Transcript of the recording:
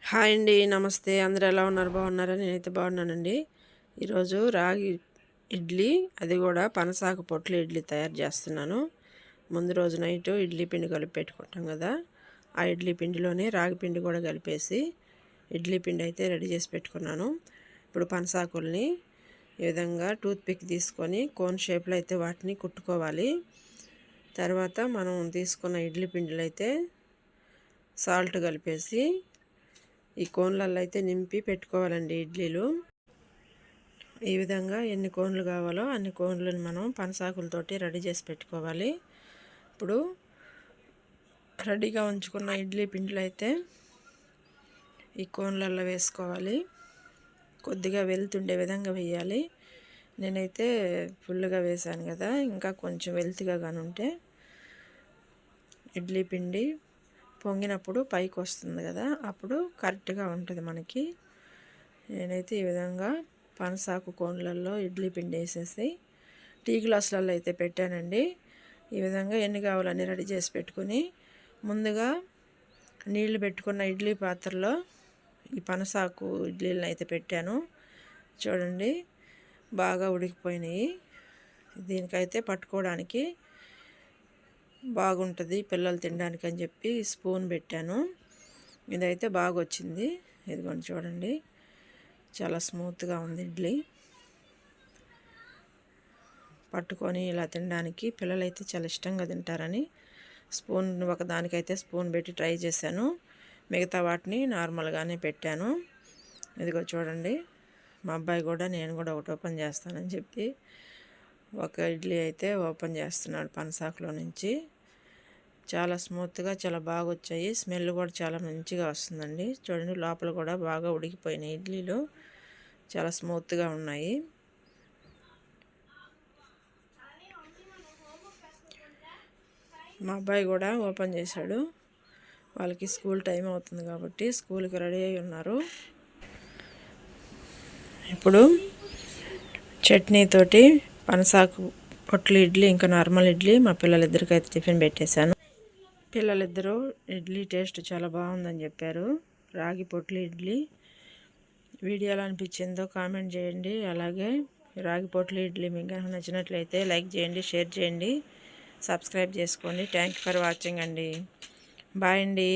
Hi అండి. నమస్తే. అందరూ ఎలా ఉన్నారు? బాగున్నారా? నేనైతే బాగున్నానండి. ఈరోజు రాగి ఇడ్లీ, అది కూడా పనసాకు పొట్ల ఇడ్లీ తయారు చేస్తున్నాను. ముందు రోజు నైట్ ఇడ్లీ పిండి కలిపి పెట్టుకుంటాం కదా, ఆ ఇడ్లీ పిండిలోనే రాగి పిండి కూడా కలిపేసి ఇడ్లీ పిండి అయితే రెడీ చేసి పెట్టుకున్నాను. ఇప్పుడు పనసాకుల్ని ఈ విధంగా టూత్పిక్ తీసుకొని కోన్ షేప్లో అయితే వాటిని కుట్టుకోవాలి. తర్వాత మనం తీసుకున్న ఇడ్లీ పిండిలో అయితే సాల్ట్ కలిపేసి ఈ కోన్లలో అయితే నింపి పెట్టుకోవాలండి ఇడ్లీలు. ఈ విధంగా ఎన్ని కోన్లు కావాలో అన్ని కోన్లను మనం పనసాకులతోటి రెడీ చేసి పెట్టుకోవాలి. ఇప్పుడు రెడీగా ఉంచుకున్న ఇడ్లీ పిండిలో అయితే ఈ కోన్లలో వేసుకోవాలి. కొద్దిగా వెళ్తుండే విధంగా వేయాలి. నేనైతే ఫుల్గా వేసాను కదా, ఇంకా కొంచెం వెల్తిగా కానుంటే ఇడ్లీ పిండి పొంగినప్పుడు పైకి వస్తుంది కదా, అప్పుడు కరెక్ట్గా ఉంటుంది మనకి. నేనైతే ఈ విధంగా పనసాకు కోన్లలో ఇడ్లీ పిండి వేసేసి టీ గ్లాసులలో అయితే పెట్టానండి. ఈ విధంగా ఎన్ని కావాలని రెడీ చేసి పెట్టుకుని ముందుగా నీళ్లు పెట్టుకున్న ఇడ్లీ పాత్రలో ఈ పనసాకు ఇడ్లీలను అయితే పెట్టాను. చూడండి, బాగా ఉడికిపోయినాయి. దీనికైతే పట్టుకోవడానికి బాగుంటుంది పిల్లలు తినడానికి అని చెప్పి స్పూన్ పెట్టాను. ఇదైతే బాగా వచ్చింది. ఇదిగోండి చూడండి, చాలా స్మూత్గా ఉంది ఇడ్లీ. పట్టుకొని ఇలా తినడానికి పిల్లలైతే చాలా ఇష్టంగా తింటారని స్పూన్ ఒకదానికైతే స్పూన్ పెట్టి ట్రై చేశాను. మిగతా వాటిని నార్మల్గానే పెట్టాను. ఇదిగో చూడండి, మా అబ్బాయి కూడా నేను కూడా ఒకటి ఓపెన్ చేస్తానని చెప్పి ఒక ఇడ్లీ అయితే ఓపెన్ చేస్తున్నాడు పనసాకులో నుంచి. చాలా స్మూత్గా చాలా బాగా వచ్చాయి. స్మెల్ కూడా చాలా మంచిగా వస్తుందండి. చూడండి, లోపల కూడా బాగా ఉడికిపోయినాయి ఇడ్లీలు, చాలా స్మూత్గా ఉన్నాయి. మా అబ్బాయి కూడా ఓపెన్ చేశాడు. వాళ్ళకి స్కూల్ టైం అవుతుంది కాబట్టి స్కూల్కి రెడీ అయి ఉన్నారు. ఇప్పుడు చట్నీతోటి పనసాకు పొట్ల ఇడ్లీ ఇంకా నార్మల్ ఇడ్లీ మా పిల్లలిద్దరికైతే టిఫిన్ పెట్టేశాను. పిల్లలిద్దరూ ఇడ్లీ టేస్ట్ చాలా బాగుందని చెప్పారు. రాగి పొట్ల ఇడ్లీ వీడియో ఎలా అనిపించిందో కామెంట్ చేయండి. అలాగే రాగి పొట్ల ఇడ్లీ మీకు నచ్చినట్లయితే లైక్ చేయండి, షేర్ చేయండి, సబ్స్క్రైబ్ చేసుకోండి. థ్యాంక్ యూ ఫర్ వాచింగ్ అండి. బాయ్ అండి.